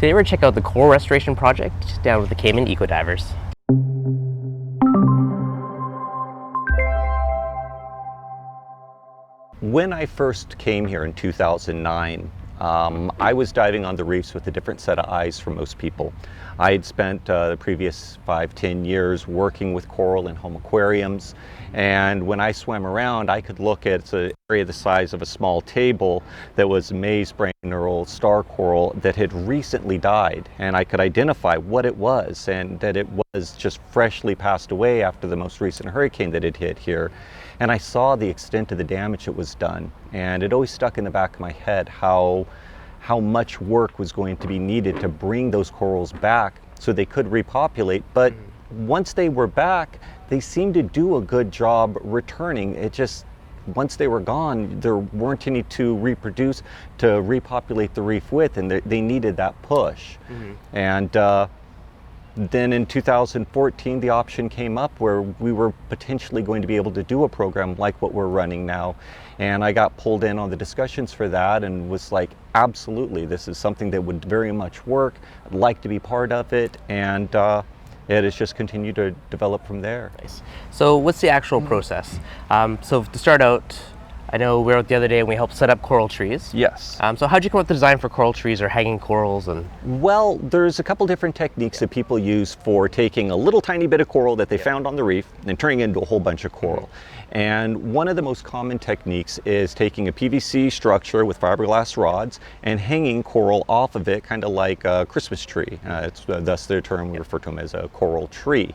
Today we're checking out the coral restoration project down with the Cayman Eco Divers. When I first came here in 2009, I was diving on the reefs with a different set of eyes from most people. I had spent the previous 5-10 years working with coral in home aquariums, and when I swam around, I could look at an area the size of a small table that was maze brain or old star coral that had recently died, and I could identify what it was and that it was just freshly passed away after the most recent hurricane that had hit here. And I saw the extent of the damage that was done, and it always stuck in the back of my head how much work was going to be needed to bring those corals back so they could repopulate. But once they were back, they seemed to do a good job returning. It just, once they were gone, there weren't any to reproduce, to repopulate the reef with, and they needed that push. And then in 2014, the option came up where we were potentially going to be able to do a program like what we're running now. And I got pulled in on the discussions for that and was like, absolutely, this is something that would very much work. I'd like to be part of it. And it has just continued to develop from there. Nice. So what's the actual process? So to start out, I know we were out the other day and we helped set up coral trees. Yes. So how'd you come up with the design for coral trees or hanging corals? Well, there's a couple different techniques that people use for taking a little tiny bit of coral that they found on the reef and turning it into a whole bunch of coral. And one of the most common techniques is taking a PVC structure with fiberglass rods and hanging coral off of it, kind of like a Christmas tree. It's thus the term we refer to them as a coral tree.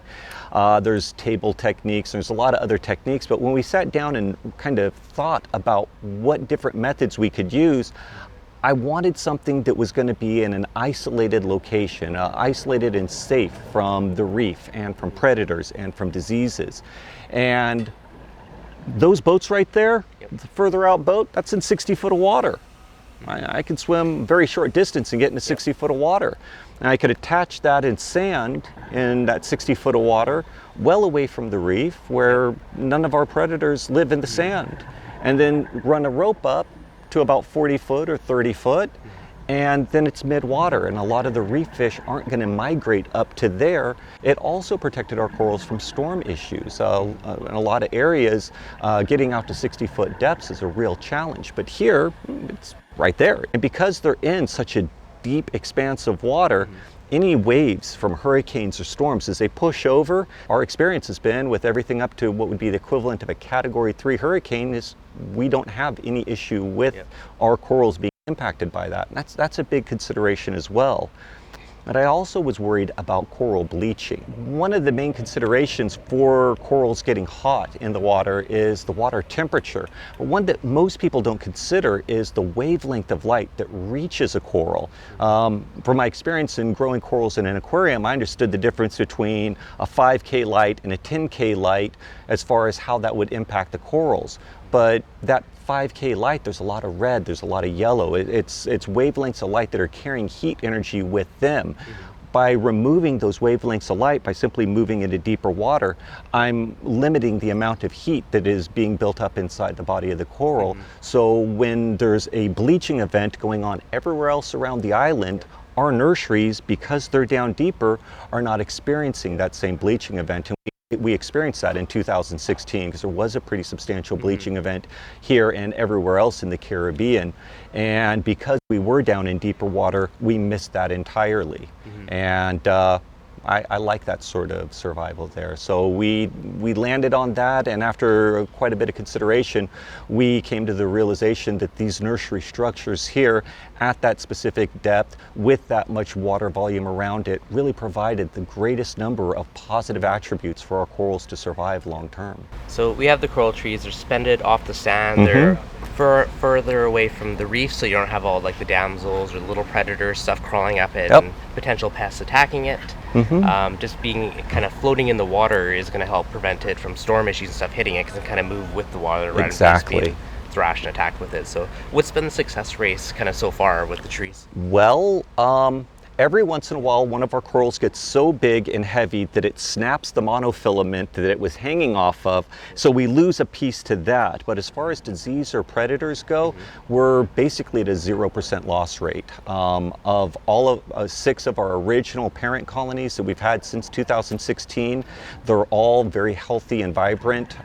There's table techniques, there's a lot of other techniques, but when we sat down and kind of thought about what different methods we could use, I wanted something that was going to be in an isolated location, isolated and safe from the reef and from predators and from diseases. And those boats right there, the further out boat, that's in 60 foot of water. I could swim very short distance and get into 60 foot of water. And I could attach that in sand in that 60 foot of water, well away from the reef where none of our predators live in the sand. And then run a rope up to about 40 foot or 30 foot, and then it's mid-water, and a lot of the reef fish aren't going to migrate up to there. It also protected our corals from storm issues. In a lot of areas, getting out to 60-foot depths is a real challenge, but here, it's right there. And because they're in such a deep expanse of water, any waves from hurricanes or storms, as they push over, our experience has been with everything up to what would be the equivalent of a Category 3 hurricane is we don't have any issue with our corals being impacted by that. And that's a big consideration as well. But I also was worried about coral bleaching. One of the main considerations for corals getting hot in the water is the water temperature. But one that most people don't consider is the wavelength of light that reaches a coral. From my experience in growing corals in an aquarium, I understood the difference between a 5K light and a 10K light as far as how that would impact the corals. But that 5K light, there's a lot of red, there's a lot of yellow. It's wavelengths of light that are carrying heat energy with them. By removing those wavelengths of light, by simply moving into deeper water, I'm limiting the amount of heat that is being built up inside the body of the coral. So when there's a bleaching event going on everywhere else around the island, our nurseries, because they're down deeper, are not experiencing that same bleaching event. We experienced that in 2016 because there was a pretty substantial bleaching event here and everywhere else in the Caribbean. And because we were down in deeper water, we missed that entirely. And I like that sort of survival there. So we landed on that, and after quite a bit of consideration, we came to the realization that these nursery structures here at that specific depth with that much water volume around it really provided the greatest number of positive attributes for our corals to survive long term. So we have the coral trees, they're suspended off the sand, they're further away from the reef, so you don't have all like the damsels or little predators, stuff crawling up it and potential pests attacking it. Just being kind of floating in the water is going to help prevent it from storm issues and stuff hitting it because it kind of move with the water rather than being thrashed and attacked with it. So what's been the success rates kind of so far with the trees? Well, every once in a while, one of our corals gets so big and heavy that it snaps the monofilament that it was hanging off of, so we lose a piece to that. But as far as disease or predators go, we're basically at a 0% loss rate. Of all of 6 of our original parent colonies that we've had since 2016, they're all very healthy and vibrant.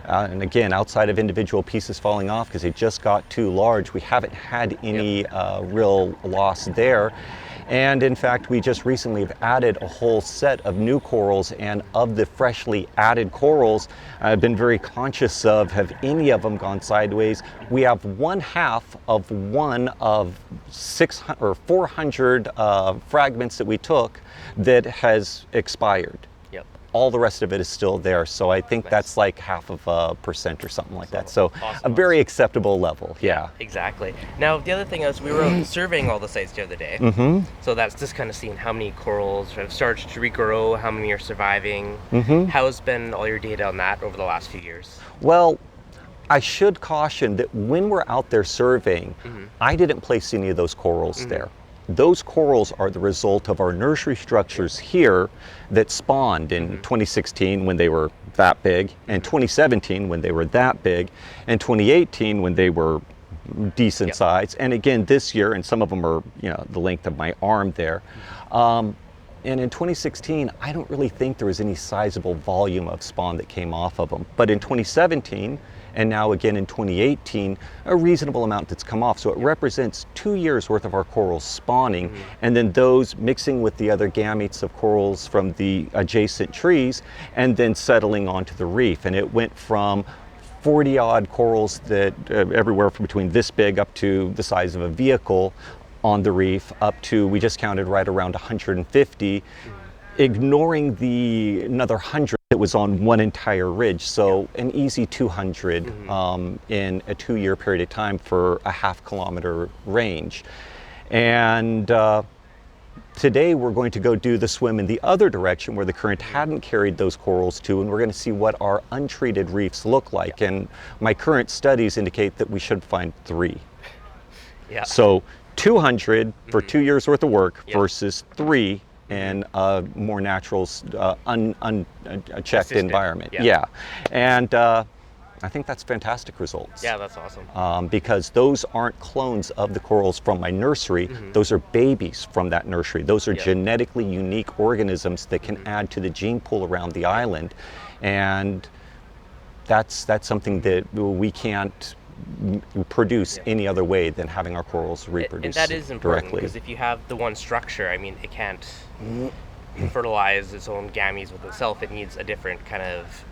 And again, outside of individual pieces falling off because they just got too large, we haven't had any real loss there. And in fact, we just recently have added a whole set of new corals, and of the freshly added corals, I've been very conscious of, have any of them gone sideways? We have 1/2 of one of 600 or 400 fragments that we took that has expired. Yep. All the rest of it is still there, so I think that's like 0.5% or something like that. So a very acceptable level, yeah. Exactly. Now, the other thing is we were surveying all the sites the other day. So that's just kind of seeing how many corals have started to regrow, how many are surviving. How's been all your data on that over the last few years? Well, I should caution that when we're out there surveying, I didn't place any of those corals there. Those corals are the result of our nursery structures here that spawned in 2016 when they were that big, and 2017 when they were that big, and 2018 when they were decent size, and again this year, and some of them are, you know, the length of my arm there. And in 2016, I don't really think there was any sizable volume of spawn that came off of them. But in 2017, and now again in 2018, a reasonable amount that's come off. So it represents 2 years worth of our corals spawning, and then those mixing with the other gametes of corals from the adjacent trees, and then settling onto the reef. And it went from 40 odd corals that everywhere from between this big up to the size of a vehicle on the reef, up to, we just counted right around 150, ignoring the another 100 that was on one entire ridge. So an easy 200 in a 2-year period of time for a 0.5 kilometer range. And today we're going to go do the swim in the other direction where the current hadn't carried those corals to, and we're going to see what our untreated reefs look like. And my current studies indicate that we should find 3. So 200 for 2 years worth of work versus 3 in a more natural, unchecked environment. And I think that's fantastic results. Yeah, that's awesome. Because those aren't clones of the corals from my nursery. Those are babies from that nursery. Those are genetically unique organisms that can add to the gene pool around the island. And that's something that we can't produce any other way than having our corals reproduce and that is important directly. Because if you have the one structure, I mean, it can't fertilize its own gametes with itself. It needs a different kind of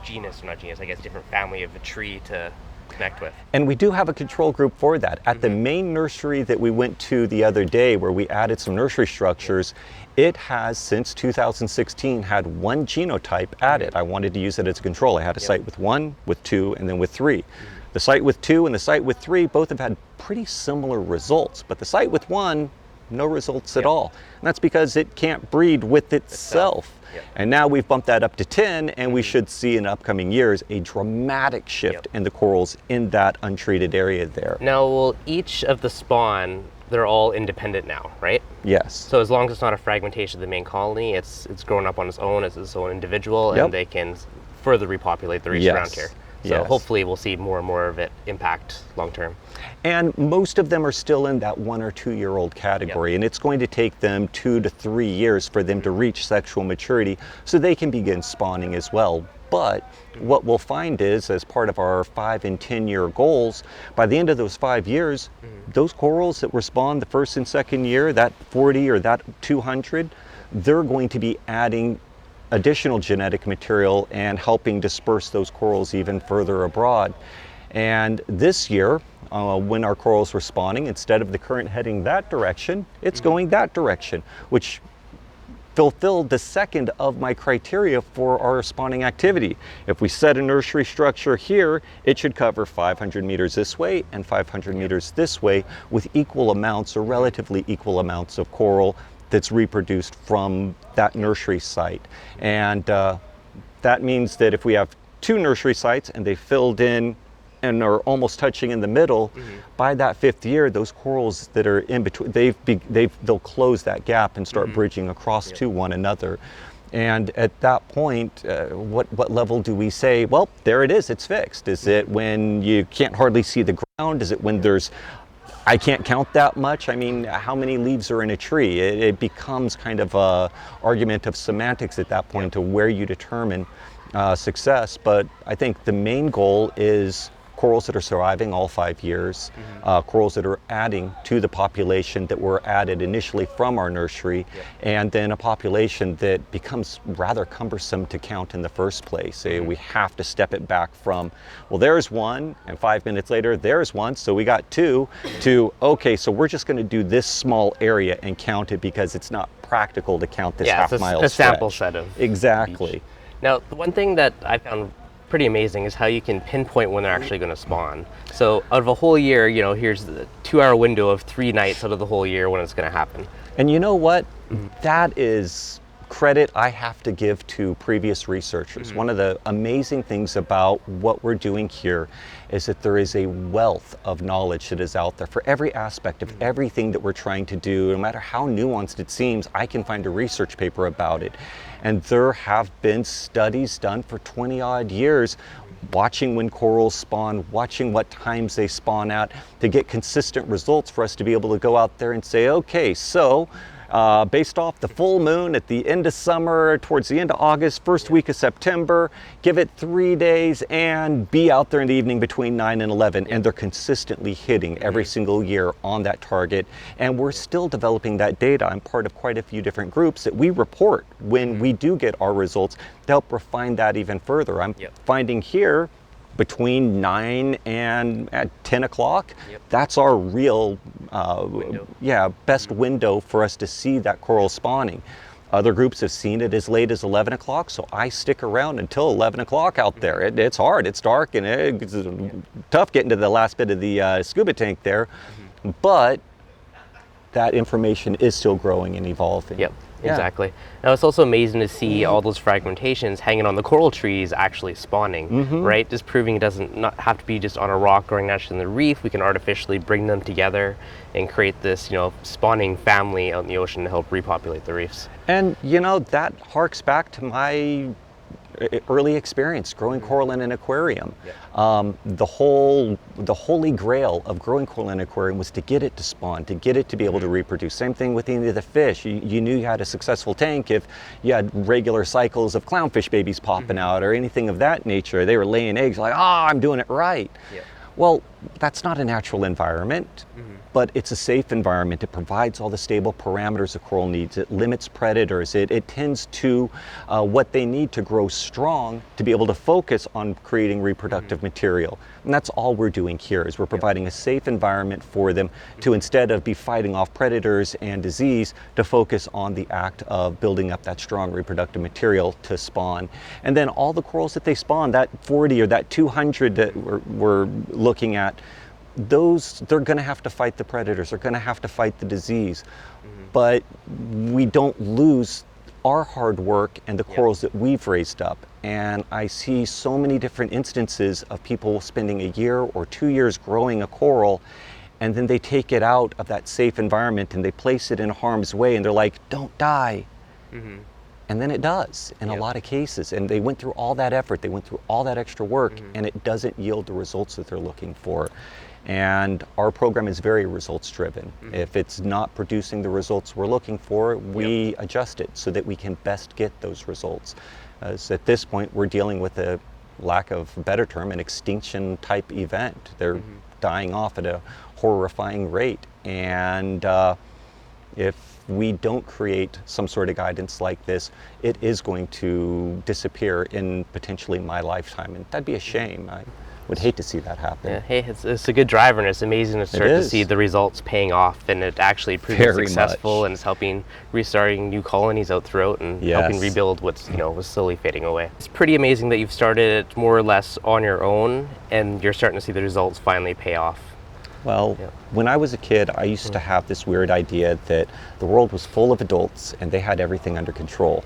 genus, or not genus, I guess, different family of a tree to connect with. And we do have a control group for that. At the main nursery that we went to the other day, where we added some nursery structures, it has since 2016 had one genotype added. I wanted to use it as a control. I had a site with 1, with 2, and then with 3. The site with 2 and the site with 3 both have had pretty similar results, but the site with 1, no results at all. And that's because it can't breed with itself. And now we've bumped that up to 10, and we should see in upcoming years a dramatic shift in the corals in that untreated area there. Now, will each of the spawn, they're all independent now, right? Yes. So as long as it's not a fragmentation of the main colony, it's grown up on its own as its own individual, and they can further repopulate the reefs around here. So hopefully we'll see more and more of it impact long term. And most of them are still in that 1 or 2 year old category, and it's going to take them 2 to 3 years for them to reach sexual maturity so they can begin spawning as well. But what we'll find is, as part of our 5 and 10 year goals, by the end of those 5 years, those corals that were spawned the first and second year, that 40 or that 200, they're going to be adding additional genetic material and helping disperse those corals even further abroad. And this year, when our corals were spawning, instead of the current heading that direction, it's going that direction, which fulfilled the second of my criteria for our spawning activity. If we set a nursery structure here, it should cover 500 meters this way and 500 meters this way with equal amounts or relatively equal amounts of coral that's reproduced from that nursery site. And that means that if we have 2 nursery sites and they filled in and are almost touching in the middle, by that 5th year, those corals that are in between, they'll close that gap and start bridging across to one another. And at that point, what level do we say, well, there it is, it's fixed? Is it when you can't hardly see the ground? Is it when I can't count that much? I mean, how many leaves are in a tree? It becomes kind of a argument of semantics at that point to where you determine success. But I think the main goal is corals that are surviving all 5 years, corals that are adding to the population that were added initially from our nursery, and then a population that becomes rather cumbersome to count in the first place. We have to step it back from, well, there's one, and 5 minutes later, there's one, so we got 2, to, okay, so we're just going to do this small area and count it because it's not practical to count this half-mile stretch. A sample set of Exactly. each. Now, the one thing that I found pretty amazing is how you can pinpoint when they're actually going to spawn. So out of a whole year, here's the 2-hour window of 3 nights out of the whole year when it's going to happen. And you know what? That is credit I have to give to previous researchers. One of the amazing things about what we're doing here is that there is a wealth of knowledge that is out there for every aspect of everything that we're trying to do. No matter how nuanced it seems, I can find a research paper about it. And there have been studies done for 20 odd years watching when corals spawn, watching what times they spawn at, to get consistent results for us to be able to go out there and say, okay, so based off the full moon at the end of summer, towards the end of August, first week of September, give it 3 days and be out there in the evening between 9 and 11. And they're consistently hitting every single year on that target. And we're still developing that data. I'm part of quite a few different groups that we report when we do get our results to help refine that even further. I'm finding here, between 9 and at 10 o'clock, that's our real best window for us to see that coral spawning. Other groups have seen it as late as 11 o'clock, so I stick around until 11 o'clock out there. It's hard, it's dark, and it's tough getting to the last bit of the scuba tank there, but that information is still growing and evolving. Exactly. Now it's also amazing to see all those fragmentations hanging on the coral trees actually spawning, right? Just proving it doesn't not have to be just on a rock growing naturally in the reef. We can artificially bring them together and create this, spawning family out in the ocean to help repopulate the reefs. And that harks back to my early experience growing coral in an aquarium. The holy grail of growing coral in an aquarium was to get it to spawn, to get it to be able to reproduce. Same thing with any of the fish. You knew you had a successful tank if you had regular cycles of clownfish babies popping out or anything of that nature. They were laying eggs like, I'm doing it right. Well, that's not a natural environment, but it's a safe environment. It provides all the stable parameters a coral needs. It limits predators. It tends to what they need to grow strong to be able to focus on creating reproductive material. And that's all we're doing here, is we're providing a safe environment for them to, instead of be fighting off predators and disease, to focus on the act of building up that strong reproductive material to spawn. And then all the corals that they spawn, that 40 or that 200 that we're looking at, they're going to have to fight the predators, they're going to have to fight the disease, but we don't lose our hard work and the corals that we've raised up. And I see so many different instances of people spending a year or 2 years growing a coral, and then they take it out of that safe environment and they place it in harm's way, and they're like, don't die. And then it does in a lot of cases. And they went through all that effort, they went through all that extra work, and it doesn't yield the results that they're looking for. And our program is very results driven. If it's not producing the results we're looking for, we adjust it so that we can best get those results. As at this point, we're dealing with a lack of a better term, an extinction type event. They're dying off at a horrifying rate. And if we don't create some sort of guidance like this, it is going to disappear in potentially my lifetime. And that'd be a shame. I would hate to see that happen. Hey, it's a good driver, and it's amazing to start to see the results paying off, and it actually proving successful, and it's helping restarting new colonies out throughout and helping rebuild what's was slowly fading away. It's pretty amazing that you've started it more or less on your own, and you're starting to see the results finally pay off. Well, when I was a kid, I used to have this weird idea that the world was full of adults and they had everything under control.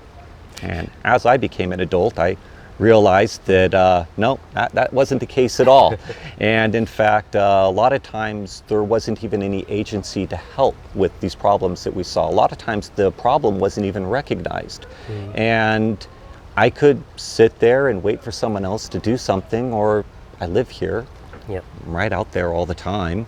And as I became an adult, I realized that no, that wasn't the case at all. And in fact, a lot of times there wasn't even any agency to help with these problems that we saw. A lot of times the problem wasn't even recognized. And I could sit there and wait for someone else to do something, or I live here. Yep. I'm right out there all the time.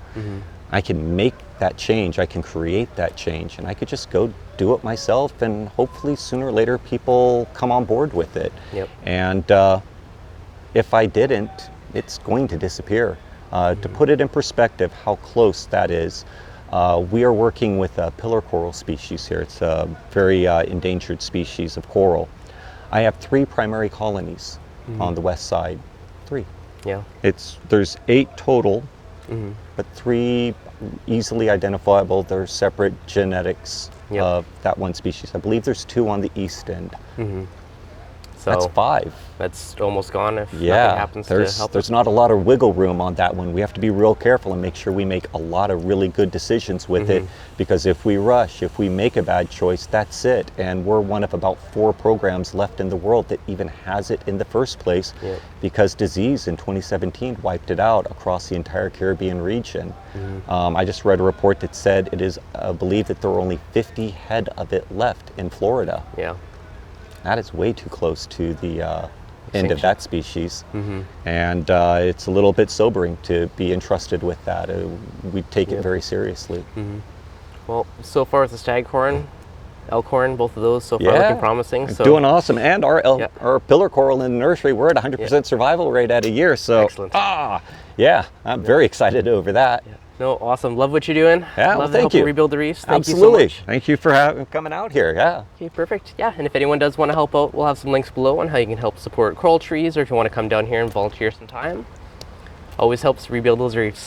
I can make that change, I can create that change, and I could just go do it myself, and hopefully sooner or later people come on board with it. Yep. And if I didn't, it's going to disappear. To put it in perspective how close that is, we are working with a pillar coral species here. It's a very endangered species of coral. I have 3 primary colonies on the west side. 3. Yeah. There's 8 total, but 3 easily identifiable. They're separate genetics of that one species. I believe there's 2 on the east end. So That's 5. that's almost gone if nothing Yeah, happens to help there's not a lot of wiggle room on that one. We have to be real careful and make sure we make a lot of really good decisions with it, because if we rush, if we make a bad choice, that's it. And we're one of about 4 programs left in the world that even has it in the first place, because disease in 2017 wiped it out across the entire Caribbean region. I just read a report that said it is believed that there are only 50 head of it left in Florida. Yeah. That is way too close to the end of that species. And it's a little bit sobering to be entrusted with that. We take it very seriously. Well, so far as the staghorn, elkhorn, both of those so far looking promising. So doing awesome. And our pillar coral in the nursery, we're at 100% survival rate at a year. So, excellent. Yeah, I'm very excited over that. No, awesome. Love what you're doing. Yeah, Love thank you. Rebuild the reefs. Thank Absolutely. you so much. Thank you for coming out here. Yeah. Okay, perfect. Yeah, and if anyone does want to help out, we'll have some links below on how you can help support coral trees, or if you want to come down here and volunteer some time. Always helps rebuild those reefs.